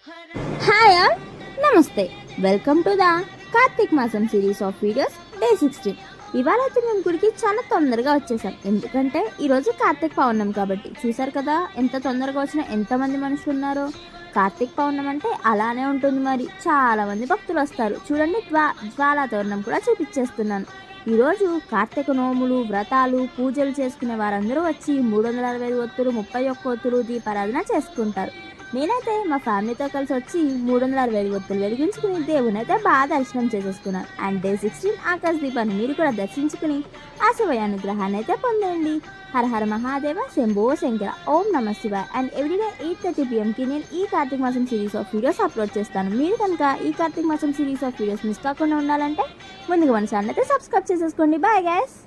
Hi all, నమస్తే. Welcome to the Karthik మాసం series of videos day 16. ఇవాళ అయితే మేము గుడికి చాలా తొందరగా వచ్చేసాం, ఎందుకంటే ఈరోజు కార్తీక్ పౌర్ణమి కాబట్టి. చూసారు కదా ఎంత తొందరగా వచ్చినా ఎంతమంది మనుషులు ఉన్నారో. కార్తీక్ పౌర్ణమి అంటే అలానే ఉంటుంది మరి. చాలా మంది భక్తులు వస్తారు. చూడండి, జ్వాలా తోరణం కూడా చూపించేస్తున్నాను. ఈరోజు కార్తీక నోములు, వ్రతాలు, పూజలు చేసుకునే వారందరూ వచ్చి 365 ఒత్తులు, 31 ఒత్తులు దీపారాధన చేసుకుంటారు. నేనైతే మా ఫ్యామిలీతో కలిసి వచ్చి 365 ఒత్తులు వెలిగించుకుని దేవుని అయితే బాగా దర్శనం చేసేసుకున్నాను. అండ్ డే 16 ఆకాశ దీపాన్ని మీరు కూడా దర్శించుకుని ఆ శివయ్య అనుగ్రహాన్ని అయితే పొందండి. హర హర మహాదేవ, శంభో శంకర, ఓం నమ శివాయ. అండ్ ఎవ్రీడే 8:30 PM నేను ఈ కార్తీక మాసం సిరీస్ ఆఫ్ వీడియోస్ అప్లోడ్ చేస్తాను. మీరు కనుక ఈ కార్తీక మాసం సిరీస్ ఆఫ్ వీడియోస్ మిస్ కాకుండా ఉండాలంటే ముందుగా మన ఛానల్ అయితే సబ్స్క్రైబ్ చేసేసుకోండి. Bye guys.